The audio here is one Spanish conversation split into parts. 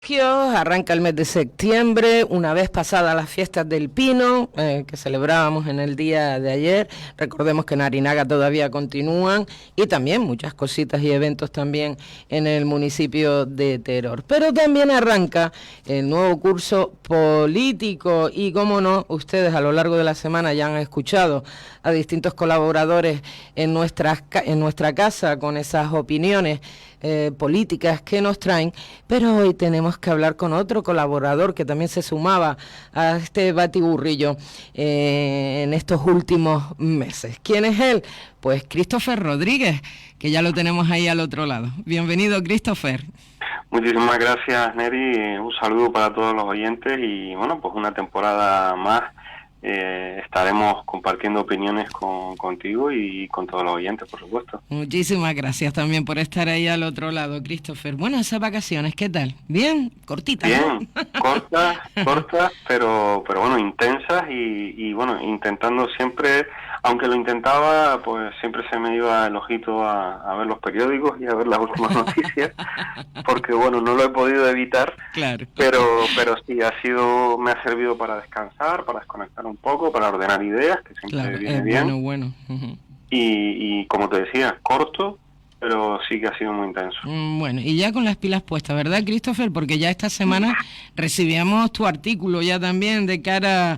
Arranca el mes de septiembre, una vez pasadas las fiestas del Pino, que celebrábamos en el día de ayer. Recordemos que en Arinaga todavía continúan y también muchas cositas y eventos también en el municipio de Teror. Pero también arranca el nuevo curso político y, como no, ustedes a lo largo de la semana ya han escuchado a distintos colaboradores en nuestra casa con esas opiniones políticas que nos traen, pero hoy tenemos que hablar con otro colaborador que también se sumaba a este batiburrillo en estos últimos meses. ¿Quién es él? Pues Christopher Rodríguez, que ya lo tenemos ahí al otro lado. Bienvenido, Christopher. Muchísimas gracias, Neri. Un saludo para todos los oyentes y bueno, pues una temporada más. Estaremos compartiendo opiniones contigo y con todos los oyentes, por supuesto. Muchísimas gracias también por estar ahí al otro lado, Christopher. Bueno, esas vacaciones, ¿qué tal? ¿Bien? ¿Cortitas? Bien, ¿no? cortas, pero bueno, intensas y bueno, intentando siempre, aunque lo intentaba, pues siempre se me iba el ojito a ver los periódicos y a ver las últimas noticias, porque bueno, no lo he podido evitar, claro. pero sí, me ha servido para descansar, para desconectar un poco, para ordenar ideas, que siempre viene bien. Bueno. Y como te decía, corto, pero sí que ha sido muy intenso. Bueno, y ya con las pilas puestas, ¿verdad, Christopher? Porque ya esta semana recibíamos tu artículo ya también de cara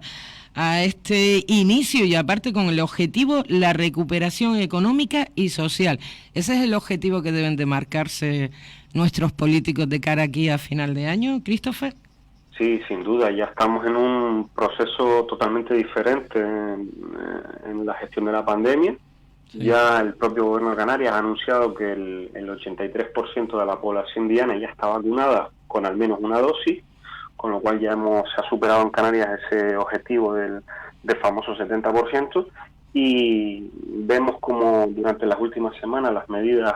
a este inicio y aparte con el objetivo, la recuperación económica y social. Ese es el objetivo que deben de marcarse nuestros políticos de cara aquí a final de año, Christopher. Sí, sin duda, ya estamos en un proceso totalmente diferente en la gestión de la pandemia. Sí. Ya el propio gobierno de Canarias ha anunciado que el 83% de la población diana ya está vacunada con al menos una dosis, con lo cual ya se ha superado en Canarias ese objetivo del famoso 70%, y vemos como durante las últimas semanas las medidas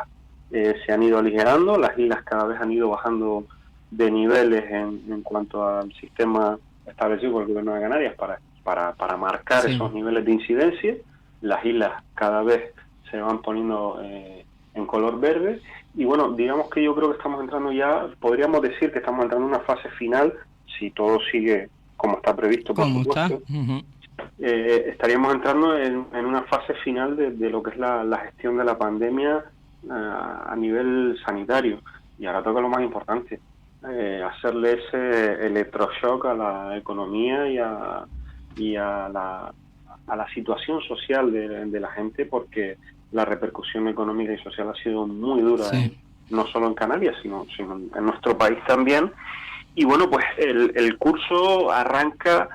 se han ido aligerando, las islas cada vez han ido bajando de niveles en cuanto al sistema establecido por el gobierno de Canarias para marcar esos niveles de incidencia. Las islas cada vez se van poniendo en color verde y bueno, digamos que yo creo que estamos entrando ya, podríamos decir que estamos entrando en una fase final, si todo sigue como está previsto, por supuesto. Estaríamos entrando en una fase final de lo que es la gestión de la pandemia a nivel sanitario, y ahora toca lo más importante, hacerle ese electroshock a la economía y a la situación social de la gente, porque la repercusión económica y social ha sido muy dura, no solo en Canarias, sino en nuestro país también. Y bueno, pues el curso arranca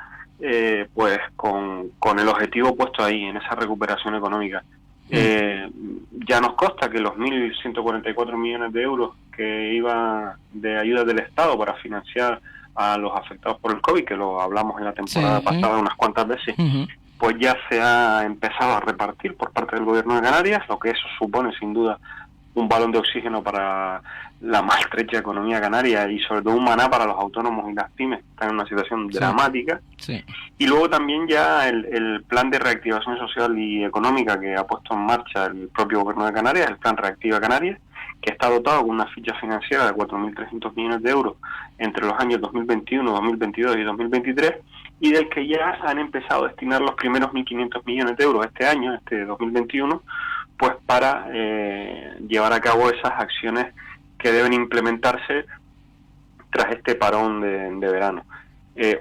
pues con el objetivo puesto ahí, en esa recuperación económica. Ya nos consta que los 1.144 millones de euros que iba de ayuda del Estado para financiar a los afectados por el COVID, que lo hablamos en la temporada pasada unas cuantas veces, pues ya se ha empezado a repartir por parte del gobierno de Canarias, lo que eso supone sin duda un balón de oxígeno para la maltrecha economía canaria y sobre todo un maná para los autónomos y las pymes, que están en una situación dramática. Y luego también ya el plan de reactivación social y económica que ha puesto en marcha el propio gobierno de Canarias, el plan Reactiva Canarias, que está dotado con una ficha financiera de 4.300 millones de euros entre los años 2021, 2022 y 2023, y del que ya han empezado a destinar los primeros 1.500 millones de euros este año, este 2021, pues para llevar a cabo esas acciones que deben implementarse tras este parón de verano.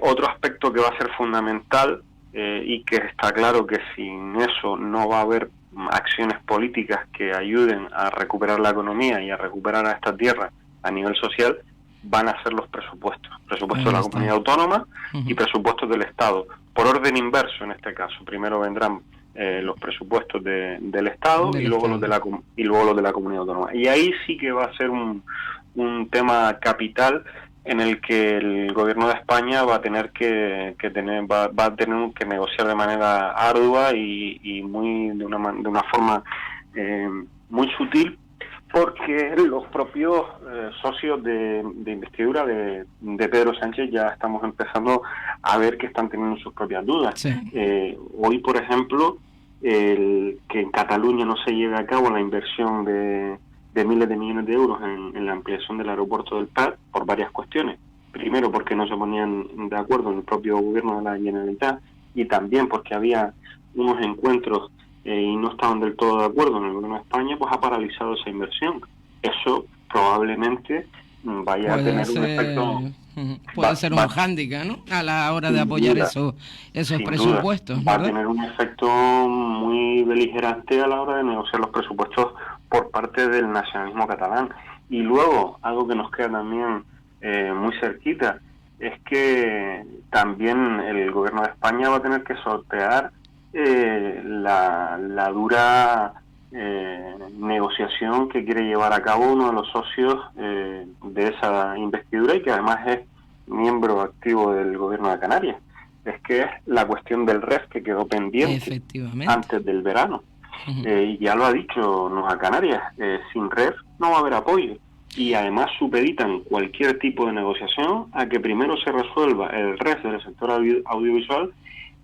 Otro aspecto que va a ser fundamental y que está claro que sin eso no va a haber acciones políticas que ayuden a recuperar la economía y a recuperar a esta tierra a nivel social, van a ser los presupuestos de la comunidad autónoma y presupuestos del Estado, por orden inverso en este caso. Primero vendrán los presupuestos del Estado y luego los de la comunidad autónoma, y ahí sí que va a ser un tema capital en el que el gobierno de España va a tener que negociar de manera ardua y de una forma muy sutil, porque los propios socios de investidura de Pedro Sánchez ya estamos empezando a ver que están teniendo sus propias dudas. Hoy, por ejemplo, que en Cataluña no se lleve a cabo la inversión de de miles de millones de euros en la ampliación del aeropuerto del Prat por varias cuestiones. Primero, porque no se ponían de acuerdo en el propio gobierno de la Generalitat, y también porque había unos encuentros y no estaban del todo de acuerdo en el gobierno de España, pues ha paralizado esa inversión. Eso probablemente vaya a tener un efecto... Puede ser un hándicap, ¿no?, a la hora de apoyar esos presupuestos. Duda, va a tener un efecto muy beligerante a la hora de negociar los presupuestos por parte del nacionalismo catalán. Y luego, algo que nos queda también muy cerquita, es que también el gobierno de España va a tener que sortear la dura negociación que quiere llevar a cabo uno de los socios de esa investidura, y que además es miembro activo del gobierno de Canarias. Es que es la cuestión del REF, que quedó pendiente antes del verano. Y ya lo ha dicho Nueva Canarias, sin REF no va a haber apoyo, y además supeditan cualquier tipo de negociación a que primero se resuelva el REF del sector audiovisual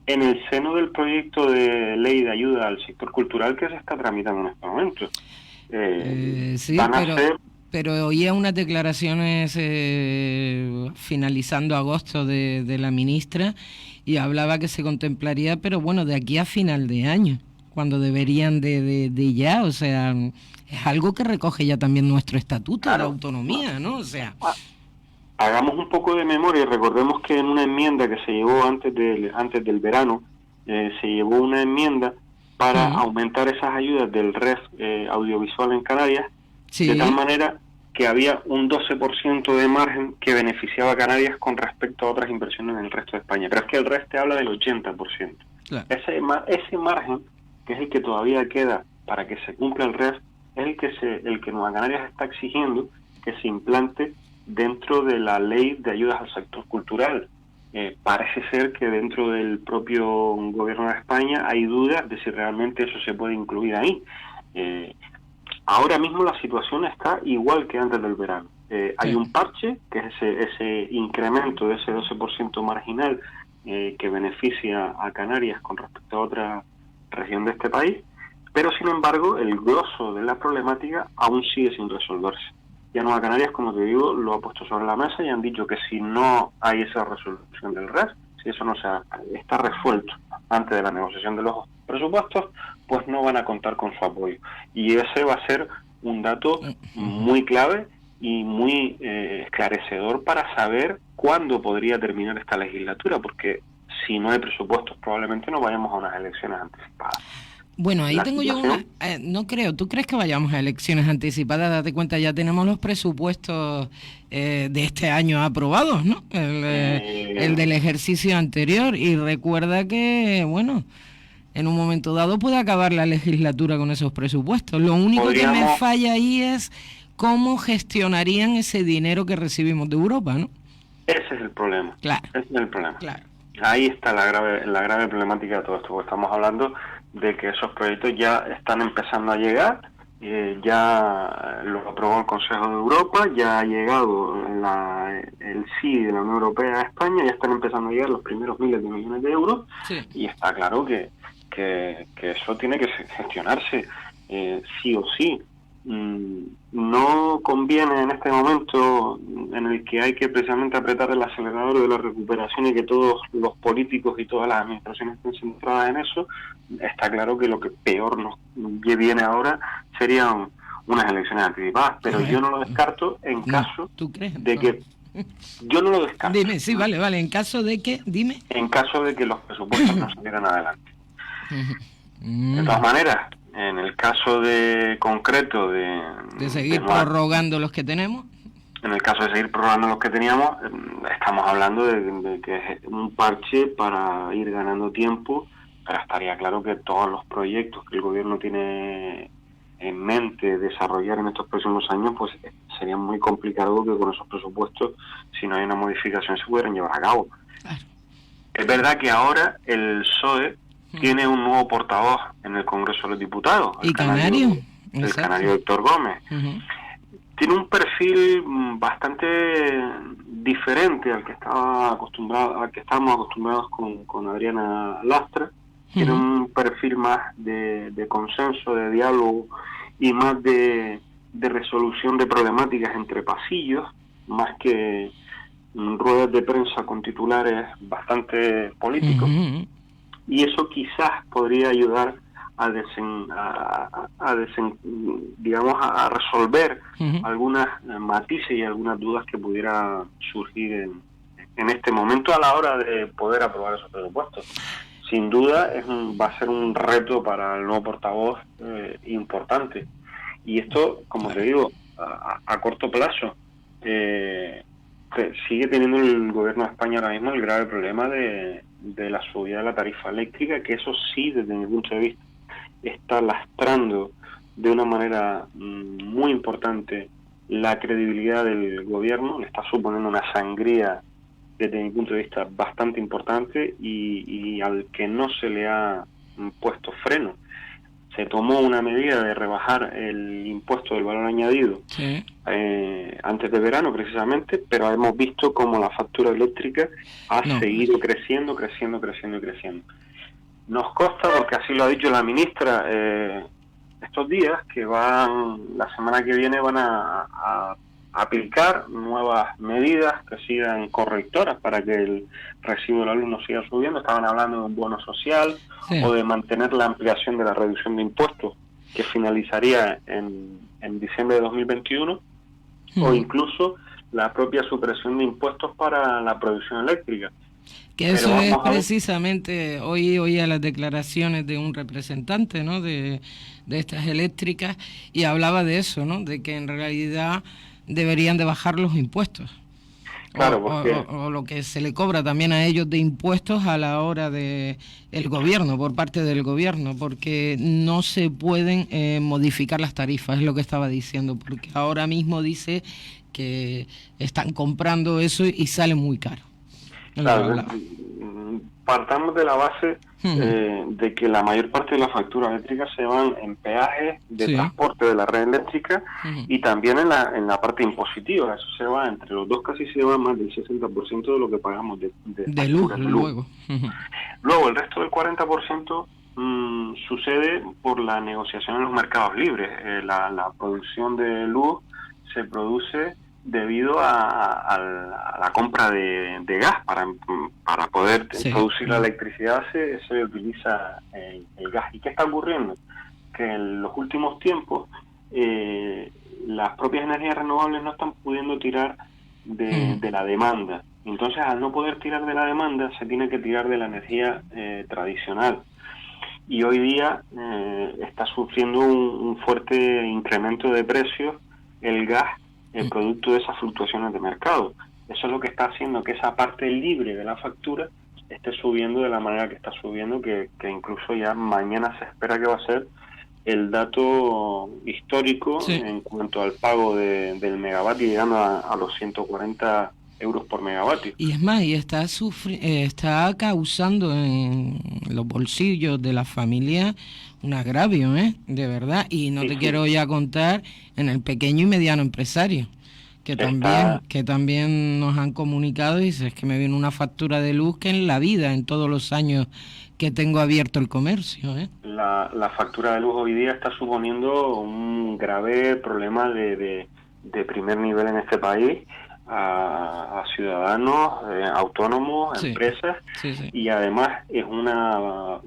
en el seno del proyecto de ley de ayuda al sector cultural que se está tramitando en este momento. Sí, pero oía unas declaraciones finalizando agosto de la ministra, y hablaba que se contemplaría, pero bueno, de aquí a final de año, cuando deberían de ya, o sea, es algo que recoge ya también nuestro estatuto, claro, de autonomía, ¿no? O sea... Hagamos un poco de memoria y recordemos que en una enmienda que se llevó antes del verano, se llevó una enmienda para aumentar esas ayudas del REF audiovisual en Canarias, de tal manera que había un 12% de margen que beneficiaba a Canarias con respecto a otras inversiones en el resto de España. Pero es que el REF te habla del 80%. Claro. Ese margen, que es el que todavía queda para que se cumpla el REF, es el que Nueva Canarias está exigiendo que se implante dentro de la ley de ayudas al sector cultural. Parece ser que dentro del propio gobierno de España hay dudas de si realmente eso se puede incluir ahí. Ahora mismo la situación está igual que antes del verano. Hay un parche, que es ese incremento de ese 12% marginal que beneficia a Canarias con respecto a otra región de este país, pero sin embargo el grosso de la problemática aún sigue sin resolverse. Ya Nueva Canarias, como te digo, lo ha puesto sobre la mesa y han dicho que si no hay esa resolución del REF, si eso no está resuelto antes de la negociación de los presupuestos, pues no van a contar con su apoyo. Y ese va a ser un dato muy clave y muy esclarecedor para saber cuándo podría terminar esta legislatura, porque si no hay presupuestos probablemente no vayamos a unas elecciones anticipadas. Bueno, ahí tengo yo una... no creo, ¿tú crees que vayamos a elecciones anticipadas? Date cuenta, ya tenemos los presupuestos de este año aprobados, ¿no? El del ejercicio anterior, y recuerda que, bueno, en un momento dado puede acabar la legislatura con esos presupuestos. Lo único que me falla ahí es cómo gestionarían ese dinero que recibimos de Europa, ¿no? Ese es el problema. Claro. Ese es el problema. Claro. Ahí está la grave problemática de todo esto, porque estamos hablando de que esos proyectos ya están empezando a llegar, ya lo aprobó el Consejo de Europa, ya ha llegado el sí de la Unión Europea a España, ya están empezando a llegar los primeros miles de millones de euros, y está claro que eso tiene que gestionarse sí o sí. No conviene en este momento en el que hay que precisamente apretar el acelerador de la recuperación y que todos los políticos y todas las administraciones estén centradas en eso. Está claro que lo que peor nos viene ahora serían unas elecciones anticipadas, pero yo no lo descarto en caso de que... Yo no lo descarto. Dime, sí, vale, en caso de que... Dime. En caso de que los presupuestos no salieran adelante. De todas maneras, en el caso concreto de seguir prorrogando los que tenemos. En el caso de seguir prorrogando los que teníamos, estamos hablando de que es un parche para ir ganando tiempo, pero estaría claro que todos los proyectos que el gobierno tiene en mente desarrollar en estos próximos años, pues sería muy complicado que con esos presupuestos, si no hay una modificación, se pudieran llevar a cabo. Claro. Es verdad que ahora el PSOE tiene un nuevo portavoz en el Congreso de los Diputados. ¿Y canario? El canario Héctor Gómez. Tiene un perfil bastante diferente al que estábamos acostumbrados con Adriana Lastra. Tiene un perfil más de consenso, de diálogo y más de de resolución de problemáticas entre pasillos, más que ruedas de prensa con titulares bastante políticos, y eso quizás podría ayudar a resolver algunas matices y algunas dudas que pudiera surgir en este momento a la hora de poder aprobar esos presupuestos. Sin duda va a ser un reto para el nuevo portavoz importante. Y esto, como te digo, a corto plazo, sigue teniendo el gobierno de España ahora mismo el grave problema de la subida de la tarifa eléctrica, que eso sí, desde mi punto de vista, está lastrando de una manera muy importante la credibilidad del gobierno, le está suponiendo una sangría desde mi punto de vista bastante importante y al que no se le ha puesto freno. Se tomó una medida de rebajar el impuesto del valor añadido antes de verano precisamente, pero hemos visto cómo la factura eléctrica ha seguido creciendo. Nos consta, porque así lo ha dicho la ministra estos días, que la semana que viene van a aplicar nuevas medidas que sigan correctoras para que el recibo de la luz no siga subiendo. Estaban hablando de un bono social o de mantener la ampliación de la reducción de impuestos que finalizaría en diciembre de 2021 o incluso la propia supresión de impuestos para la producción eléctrica. Que eso es precisamente, hoy oía las declaraciones de un representante, ¿no?, de estas eléctricas, y hablaba de eso, ¿no?, de que en realidad deberían de bajar los impuestos. Claro, o lo que se le cobra también a ellos de impuestos a la hora de el gobierno, por parte del gobierno, porque no se pueden modificar las tarifas, es lo que estaba diciendo, porque ahora mismo dice que están comprando eso y sale muy caro. Claro, partamos de la base de que la mayor parte de las facturas eléctricas se van en peajes de transporte de la red eléctrica y también en la parte impositiva. Eso se va entre los dos, casi se va más del 60% de lo que pagamos de luz. Luego. Luego el resto del 40% sucede por la negociación en los mercados libres. La producción de luz se produce debido a la compra de gas. Para poder producir la electricidad se utiliza el gas. ¿Y qué está ocurriendo? Que en los últimos tiempos las propias energías renovables no están pudiendo tirar de la demanda. Entonces, al no poder tirar de la demanda, se tiene que tirar de la energía tradicional. Y hoy día está sufriendo un fuerte incremento de precios el gas, el producto de esas fluctuaciones de mercado. Eso es lo que está haciendo que esa parte libre de la factura esté subiendo de la manera que está subiendo, que incluso ya mañana se espera que va a ser el dato histórico en cuanto al pago del megavatio, llegando a los 140 euros por megavatio. Y es más, y está causando en los bolsillos de la familia un agravio, de verdad, y no te quiero ya contar en el pequeño y mediano empresario, que también nos han comunicado, y dice, es que me viene una factura de luz que en la vida, en todos los años que tengo abierto el comercio. La factura de luz hoy día está suponiendo un grave problema de primer nivel en este país, a ciudadanos, autónomos, empresas, y además es una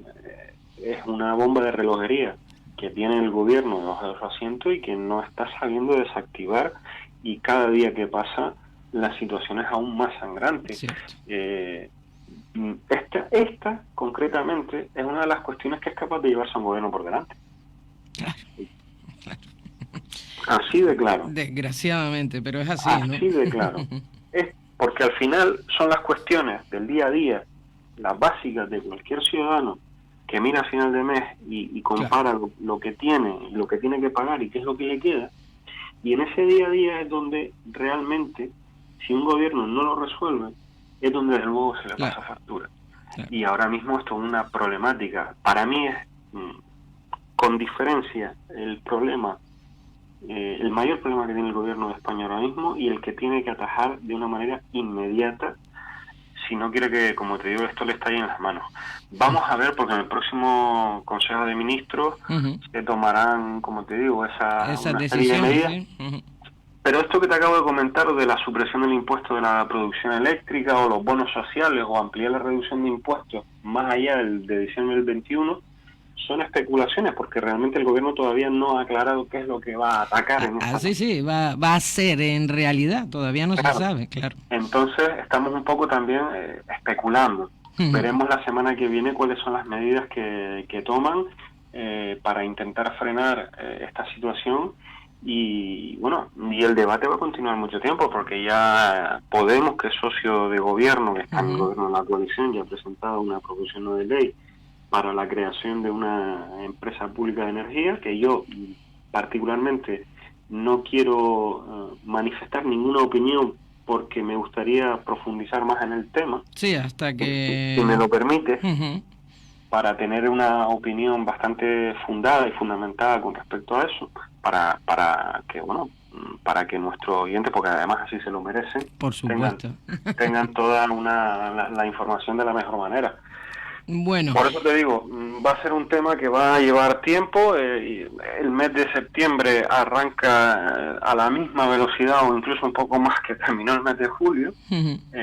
bomba de relojería que tiene el gobierno debajo de su asiento y que no está sabiendo desactivar, y cada día que pasa la situación es aún más sangrante. Esta concretamente es una de las cuestiones que es capaz de llevarse a un gobierno por delante. Claro. Así de claro. Desgraciadamente, pero es así, ¿no? Así de claro. Es porque al final son las cuestiones del día a día, las básicas de cualquier ciudadano que mira a final de mes y compara lo que tiene y lo que tiene que pagar y qué es lo que le queda. Y en ese día a día es donde realmente, si un gobierno no lo resuelve, es donde de nuevo se le pasa factura. Y ahora mismo esto es una problemática. Para mí es, con diferencia, el mayor problema que tiene el gobierno de España ahora mismo, y el que tiene que atajar de una manera inmediata si no quiere que, como te digo, esto le estalle en las manos. Vamos a ver, porque en el próximo Consejo de Ministros se tomarán, como te digo, una serie de medidas. ¿Sí? Pero esto que te acabo de comentar de la supresión del impuesto de la producción eléctrica o los bonos sociales o ampliar la reducción de impuestos más allá de diciembre del 21 son especulaciones, porque realmente el gobierno todavía no ha aclarado qué es lo que va a atacar en esta. Sí, va a ser en realidad, todavía no se sabe, claro. Entonces estamos un poco también especulando. Veremos la semana que viene cuáles son las medidas que toman para intentar frenar esta situación. Y bueno, y el debate va a continuar mucho tiempo, porque ya Podemos, que es socio de gobierno, que está en el gobierno de la coalición, ya ha presentado una proposición no de ley para la creación de una empresa pública de energía, que yo particularmente no quiero manifestar ninguna opinión, porque me gustaría profundizar más en el tema. Sí, hasta que... Si me lo permite, para tener una opinión bastante fundada y fundamentada con respecto a eso, para que nuestros oyentes, porque además así se lo merecen, por supuesto, tengan toda la información de la mejor manera. Bueno, por eso te digo, va a ser un tema que va a llevar tiempo. El mes de septiembre arranca a la misma velocidad o incluso un poco más que terminó el mes de julio,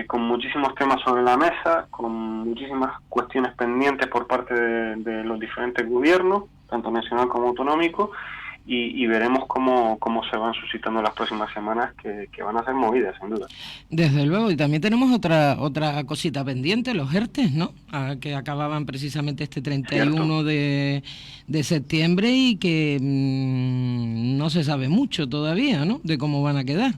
con muchísimos temas sobre la mesa, con muchísimas cuestiones pendientes por parte de los diferentes gobiernos, tanto nacional como autonómico, y veremos cómo se van suscitando las próximas semanas, que van a ser movidas, sin duda. Desde luego, y también tenemos otra cosita pendiente, los ERTE, ¿no? Que acababan precisamente este 31 de septiembre y que no se sabe mucho todavía, ¿no?, de cómo van a quedar.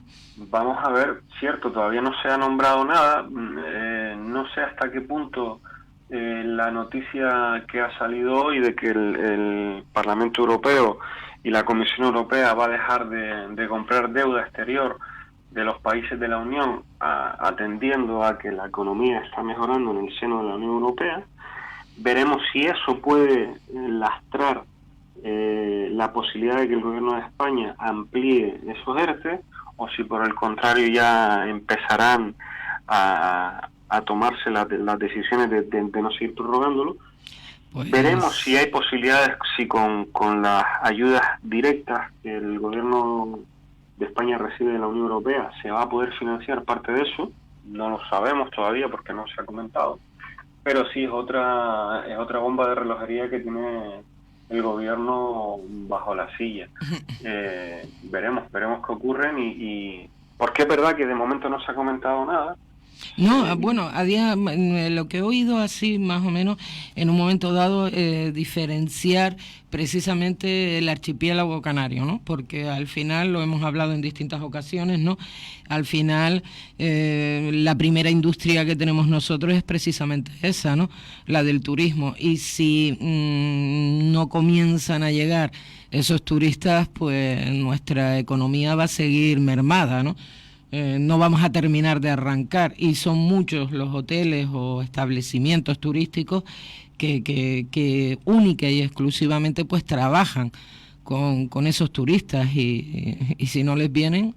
Vamos a ver, cierto, todavía no se ha nombrado nada, no sé hasta qué punto la noticia que ha salido hoy de que el Parlamento Europeo y la Comisión Europea va a dejar de comprar deuda exterior de los países de la Unión, atendiendo a que la economía está mejorando en el seno de la Unión Europea. Veremos si eso puede lastrar la posibilidad de que el gobierno de España amplíe esos ERTE, o si por el contrario ya empezarán a tomarse las decisiones de no seguir prorrogándolo. Pues... veremos si hay posibilidades, si con las ayudas directas que el gobierno de España recibe de la Unión Europea se va a poder financiar parte de eso. No lo sabemos todavía porque no se ha comentado, pero sí es otra bomba de relojería que tiene el gobierno bajo la silla. Veremos qué ocurre, y porque es verdad que de momento no se ha comentado nada. No, bueno, lo que he oído así más o menos en un momento dado, diferenciar precisamente el archipiélago canario, ¿no? Porque al final, lo hemos hablado en distintas ocasiones, ¿no? Al final, la primera industria que tenemos nosotros es precisamente esa, ¿no? La del turismo. Y si no comienzan a llegar esos turistas, pues nuestra economía va a seguir mermada, ¿no? No vamos a terminar de arrancar, y son muchos los hoteles o establecimientos turísticos que única y exclusivamente pues trabajan con esos turistas, y si no les vienen,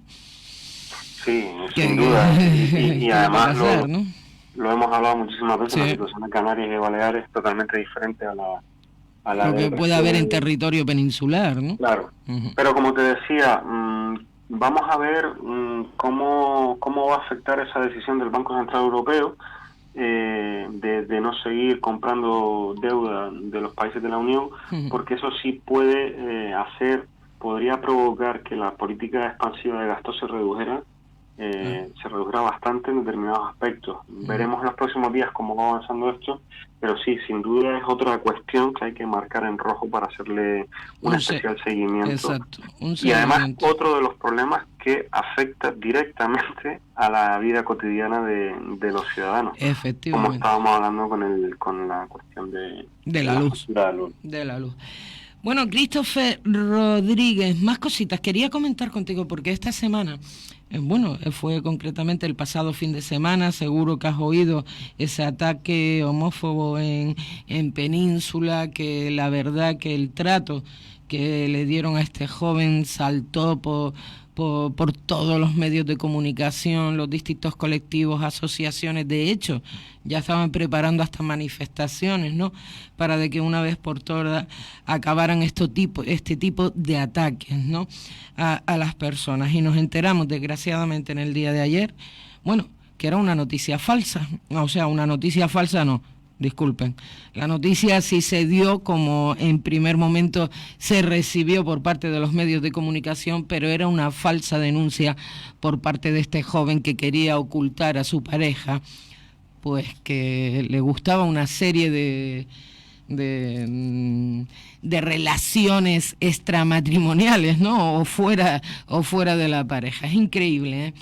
sí, sin duda, y además pasar, ¿no? Lo hemos hablado muchísimas veces. Sí. La situación de Canarias y Baleares es totalmente diferente a la lo que puede haber en territorio peninsular, ¿no? Claro, pero como te decía, vamos a ver cómo va a afectar esa decisión del Banco Central Europeo de no seguir comprando deuda de los países de la Unión, porque eso sí podría provocar que la política expansiva de gasto se redujera bastante en determinados aspectos. Veremos en los próximos días cómo va avanzando esto, pero sí, sin duda es otra cuestión que hay que marcar en rojo para hacerle un especial seguimiento. Exacto, y además otro de los problemas que afecta directamente a la vida cotidiana de los ciudadanos. Efectivamente. Como estábamos hablando con la cuestión de la luz. De la luz. Bueno, Christopher Rodríguez, más cositas. Quería comentar contigo porque esta semana Bueno, fue concretamente el pasado fin de semana. Seguro que has oído ese ataque homófobo en Península, que la verdad que el trato que le dieron a este joven saltó por todos los medios de comunicación, los distintos colectivos, asociaciones. De hecho, ya estaban preparando hasta manifestaciones, ¿no?, para de que una vez por todas acabaran este tipo de ataques, ¿no?, a las personas. Y nos enteramos, desgraciadamente, en el día de ayer, bueno, que era una noticia falsa. O sea, una noticia falsa no, disculpen. La noticia sí se dio como en primer momento se recibió por parte de los medios de comunicación, pero era una falsa denuncia por parte de este joven que quería ocultar a su pareja, pues que le gustaba una serie de relaciones extramatrimoniales, ¿no? O fuera de la pareja. Es increíble, ¿eh?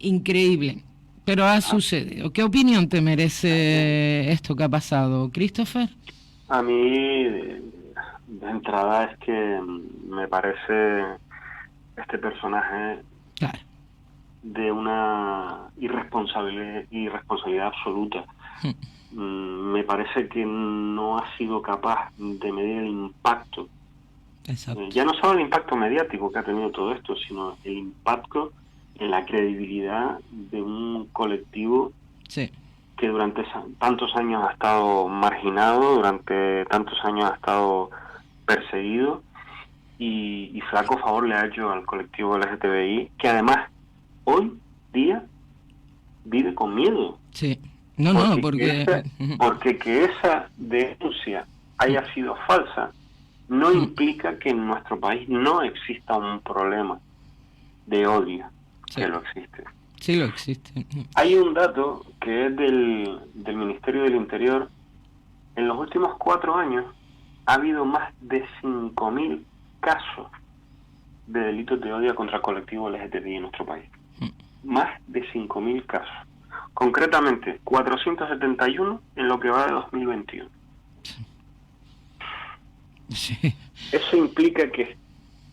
Increíble. Pero ha sucedido. ¿Qué opinión te merece esto que ha pasado, Christopher? A mí, de entrada, es que me parece este personaje, claro, de una irresponsabilidad absoluta. Me parece que no ha sido capaz de medir el impacto. Ya no solo el impacto mediático que ha tenido todo esto, sino el impacto en la credibilidad de un colectivo, sí, que durante tantos años ha estado marginado, durante tantos años ha estado perseguido, y flaco favor le ha hecho al colectivo LGTBI, que además hoy día vive con miedo. Sí. Porque que esa denuncia haya sido falsa no implica que en nuestro país no exista un problema de odio. Sí. Que lo existe. Sí, lo existe. Hay un dato que es del Ministerio del Interior. En los últimos 4 años ha habido más de 5.000 casos de delitos de odio contra el colectivo LGTBI en nuestro país. Más de 5.000 casos. Concretamente, 471 en lo que va de 2021. Sí. Eso implica que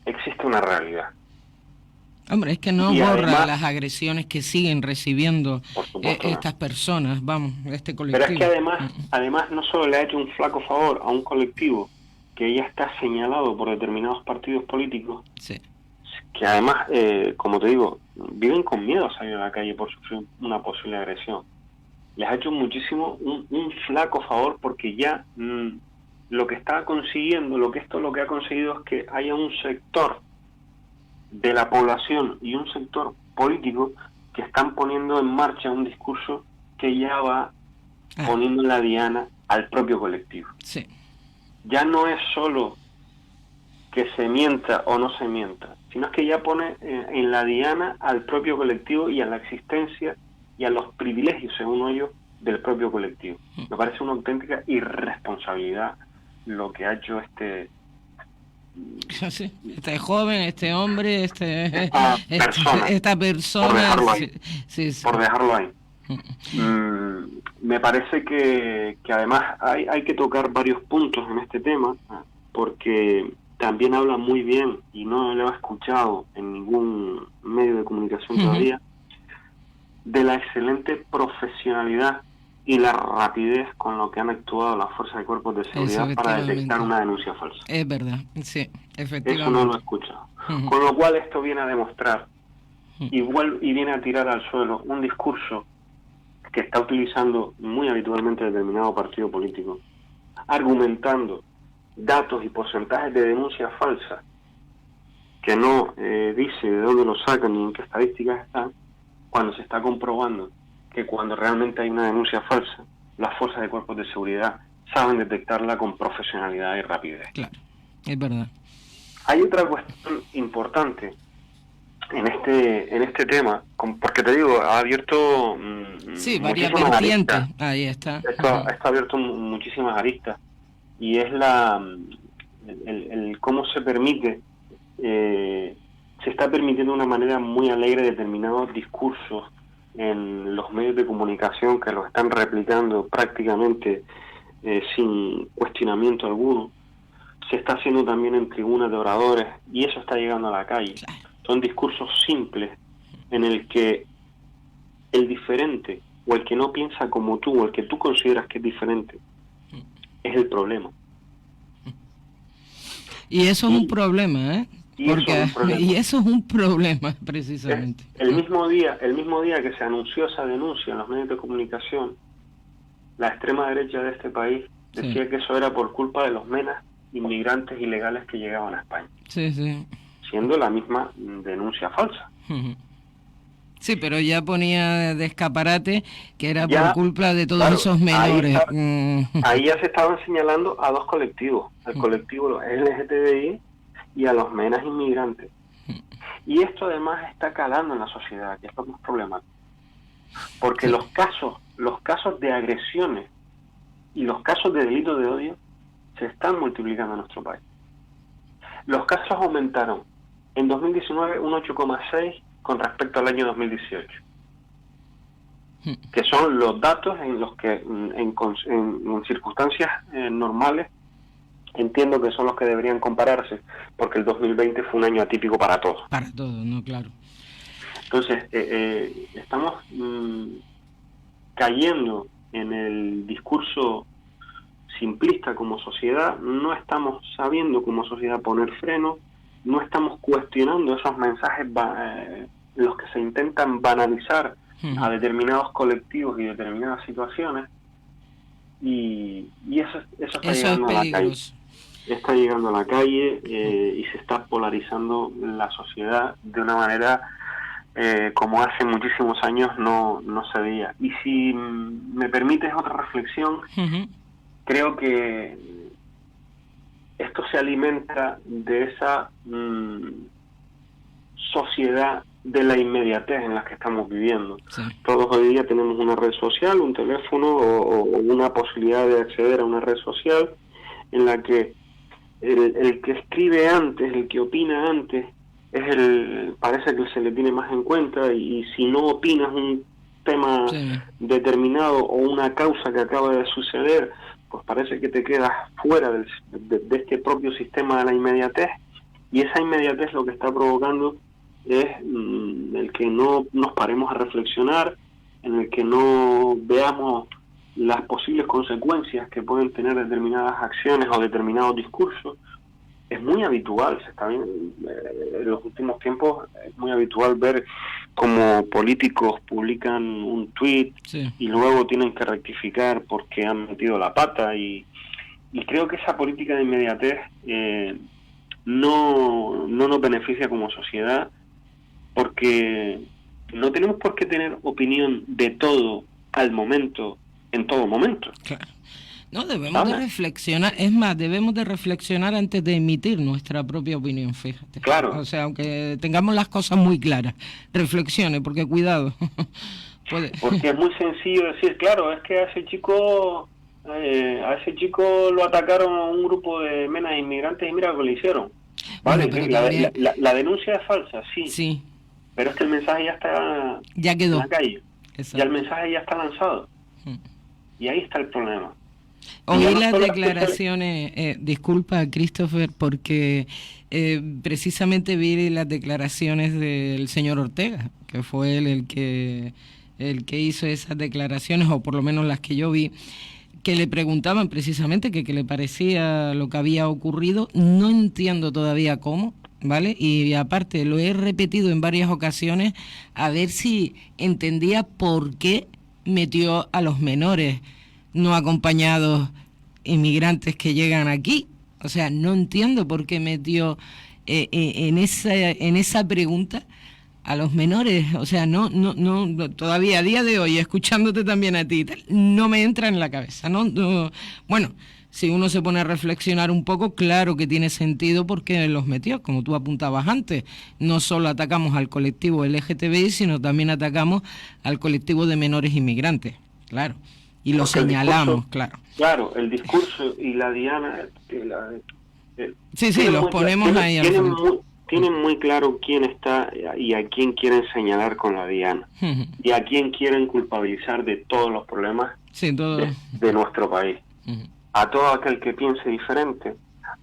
existe una realidad. Hombre, es que no borra además las agresiones que siguen recibiendo estas personas, vamos, este colectivo. Pero es que además no solo le ha hecho un flaco favor a un colectivo que ya está señalado por determinados partidos políticos, sí, que además, como te digo, viven con miedo a salir a la calle por sufrir una posible agresión. Les ha hecho muchísimo un flaco favor, porque ya lo que está consiguiendo, lo que ha conseguido es que haya un sector de la población y un sector político que están poniendo en marcha un discurso que ya va poniendo en la diana al propio colectivo. Sí. Ya no es solo que se mienta o no se mienta, sino es que ya pone en la diana al propio colectivo y a la existencia y a los privilegios, según ellos, del propio colectivo. Me parece una auténtica irresponsabilidad lo que ha hecho este joven, este hombre, esta persona. Por dejarlo ahí. Me parece que además hay que tocar varios puntos en este tema, porque también habla muy bien, y no lo he escuchado en ningún medio de comunicación todavía, de la excelente profesionalidad y la rapidez con lo que han actuado las fuerzas de cuerpos de seguridad para detectar una denuncia falsa. Es verdad, sí, efectivamente. Eso no lo he escuchado. Con lo cual esto viene a demostrar y viene a tirar al suelo un discurso que está utilizando muy habitualmente determinado partido político, argumentando datos y porcentajes de denuncias falsas que no dice de dónde lo sacan ni en qué estadísticas están, cuando se está comprobando que cuando realmente hay una denuncia falsa, las fuerzas de cuerpos de seguridad saben detectarla con profesionalidad y rapidez. Claro, es verdad. Hay otra cuestión importante en este tema, porque te digo, ha abierto varias vertientes. Ahí está. Esto ha abierto muchísimas aristas, y es el cómo se permite, se está permitiendo de una manera muy alegre determinados discursos en los medios de comunicación, que los están replicando prácticamente sin cuestionamiento alguno. Se está haciendo también en tribunas de oradores, y eso está llegando a la calle. Claro. Son discursos simples en el que el diferente, o el que no piensa como tú, o el que tú consideras que es diferente, es el problema. Y eso es un problema, ¿eh? Y eso es un problema, precisamente. El mismo día que se anunció esa denuncia en los medios de comunicación, la extrema derecha de este país decía que eso era por culpa de los menas inmigrantes ilegales que llegaban a España. Sí, sí. Siendo la misma denuncia falsa. Sí, pero ya ponía de escaparate que era por culpa de todos esos menores. Ahí ya se estaban señalando a dos colectivos, al colectivo LGTBI y a los menas inmigrantes. Y esto además está calando en la sociedad, que es lo más problemático. Porque los casos de agresiones y los casos de delitos de odio se están multiplicando en nuestro país. Los casos aumentaron en 2019 un 8,6 con respecto al año 2018, que son los datos en los que en circunstancias normales entiendo que son los que deberían compararse, porque el 2020 fue un año atípico para todos. Para todos, no, claro. Entonces, estamos cayendo en el discurso simplista como sociedad, no estamos sabiendo como sociedad poner freno, no estamos cuestionando esos mensajes los que se intentan banalizar a determinados colectivos y determinadas situaciones, y eso está llegando a la calle. Está llegando a la calle y se está polarizando la sociedad de una manera como hace muchísimos años no se veía. Y si me permites otra reflexión, creo que esto se alimenta de esa sociedad de la inmediatez en la que estamos viviendo. Sí. Todos hoy día tenemos una red social, un teléfono o una posibilidad de acceder a una red social en la que el que escribe antes, el que opina antes, parece que se le tiene más en cuenta, y si no opinas un tema determinado o una causa que acaba de suceder, pues parece que te quedas fuera de este propio sistema de la inmediatez, y esa inmediatez lo que está provocando es el que no nos paremos a reflexionar, en el que no veamos las posibles consecuencias que pueden tener determinadas acciones o determinados discursos. Es muy habitual, se está viendo en los últimos tiempos, es muy habitual ver como políticos publican un tuit y luego tienen que rectificar porque han metido la pata, y creo que esa política de inmediatez no nos beneficia como sociedad, porque no tenemos por qué tener opinión de todo al momento, en todo momento. Claro. No, debemos de reflexionar, es más, debemos de reflexionar antes de emitir nuestra propia opinión, fíjate. Claro. O sea, aunque tengamos las cosas muy claras, reflexione, porque cuidado. Porque es muy sencillo decir, claro, es que a ese chico lo atacaron a un grupo de menas inmigrantes y mira lo que le hicieron. Vale, bueno, la denuncia es falsa, sí. Pero es que el mensaje ya quedó en la calle. Exacto. Ya el mensaje ya está lanzado. Y ahí está el problema. Oí las declaraciones, disculpa Christopher, porque precisamente vi las declaraciones del señor Ortega, que fue él el que hizo esas declaraciones, o por lo menos las que yo vi, que le preguntaban precisamente qué le parecía lo que había ocurrido. No entiendo todavía cómo, ¿vale? Y aparte lo he repetido en varias ocasiones a ver si entendía por qué metió a los menores no acompañados inmigrantes que llegan aquí. O sea, no entiendo por qué metió en esa pregunta a los menores. O sea, no todavía a día de hoy, escuchándote también a ti, no me entra en la cabeza. No, bueno, si uno se pone a reflexionar un poco, claro que tiene sentido porque los metió, como tú apuntabas antes. No solo atacamos al colectivo LGTBI, sino también atacamos al colectivo de menores inmigrantes, claro. Y lo señalamos, claro. Claro, el discurso y la diana... sí, los ponemos ahí al frente. Tienen muy claro quién está y a quién quieren señalar con la diana. Y a quién quieren culpabilizar de todos los problemas de nuestro país. A todo aquel que piense diferente,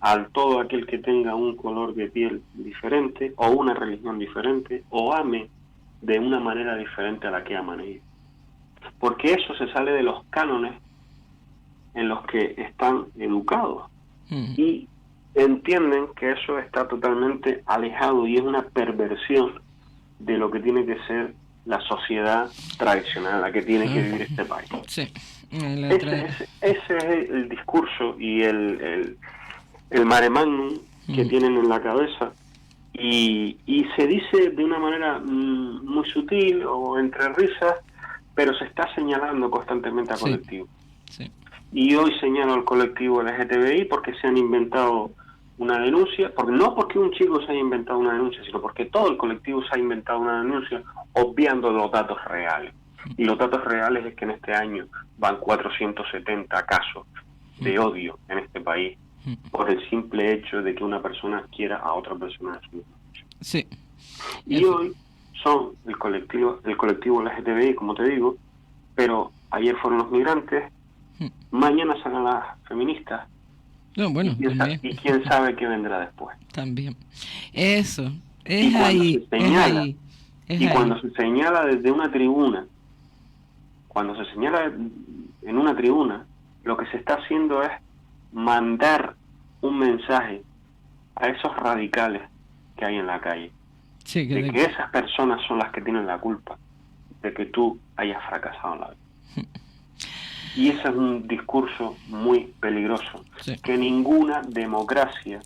a todo aquel que tenga un color de piel diferente, o una religión diferente, o ame de una manera diferente a la que aman ellos. Porque eso se sale de los cánones en los que están educados. Y entienden que eso está totalmente alejado y es una perversión de lo que tiene que ser la sociedad tradicional, la que tiene que vivir este país. Sí. Ese es el discurso y el mare magnum que tienen en la cabeza, y se dice de una manera muy sutil o entre risas, pero se está señalando constantemente a colectivos. Sí. Y hoy señalo al colectivo LGTBI porque se han inventado una denuncia, no porque un chico se haya inventado una denuncia, sino porque todo el colectivo se ha inventado una denuncia obviando los datos reales. Y los datos reales es que en este año van 470 casos de odio en este país por el simple hecho de que una persona quiera a otra persona. Sí. Y hoy son el colectivo LGTBI, como te digo, pero ayer fueron los migrantes, mañana serán las feministas. No, bueno, y quién sabe qué vendrá después. También. Eso, es ahí. Cuando se señala desde una tribuna, cuando se señala en una tribuna, lo que se está haciendo es mandar un mensaje a esos radicales que hay en la calle. Sí, de que esas personas son las que tienen la culpa de que tú hayas fracasado en la vida. Y ese es un discurso muy peligroso, que ninguna democracia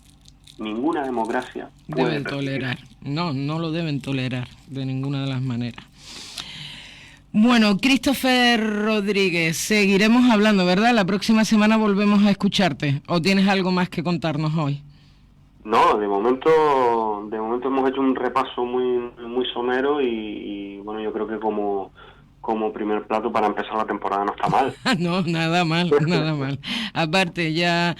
puede deben tolerar. No lo deben tolerar de ninguna de las maneras. Bueno, Christopher Rodríguez, seguiremos hablando, ¿verdad? La próxima semana volvemos a escucharte. ¿O tienes algo más que contarnos hoy? No, de momento hemos hecho un repaso muy somero y bueno, yo creo que como primer plato para empezar la temporada no está mal. No, nada mal. Aparte ya,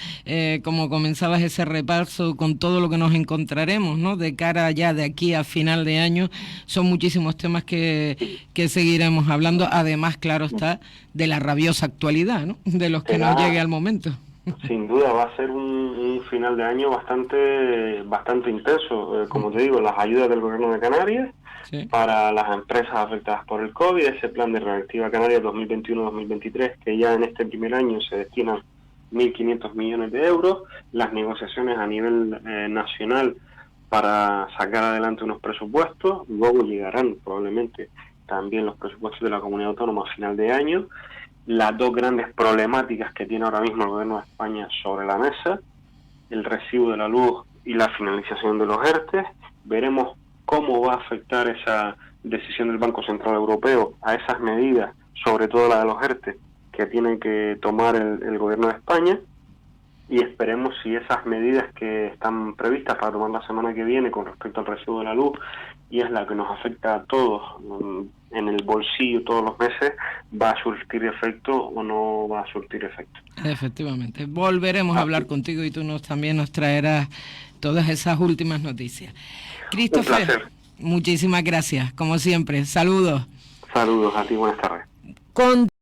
como comenzabas ese repaso con todo lo que nos encontraremos, ¿no? De cara ya de aquí a final de año, son muchísimos temas que seguiremos hablando. Además, claro está, de la rabiosa actualidad, ¿no? De los que nos llegue al momento. Sin duda va a ser un final de año bastante intenso. Como te digo, las ayudas del Gobierno de Canarias para las empresas afectadas por el COVID, ese plan de Reactiva Canarias 2021-2023, que ya en este primer año se destinan 1.500 millones de euros, las negociaciones a nivel nacional para sacar adelante unos presupuestos, luego llegarán probablemente también los presupuestos de la comunidad autónoma a final de año, las dos grandes problemáticas que tiene ahora mismo el Gobierno de España sobre la mesa, el recibo de la luz y la finalización de los ERTE. Veremos cómo va a afectar esa decisión del Banco Central Europeo a esas medidas, sobre todo la de los ERTE, que tienen que tomar el Gobierno de España, y esperemos si esas medidas que están previstas para tomar la semana que viene con respecto al recibo de la luz, y es la que nos afecta a todos en el bolsillo todos los meses, va a surtir efecto o no va a surtir efecto. Efectivamente. Volveremos a hablar contigo y tú también nos traerás todas esas últimas noticias. Christopher, muchísimas gracias, como siempre. Saludos. Saludos a ti, buenas tardes.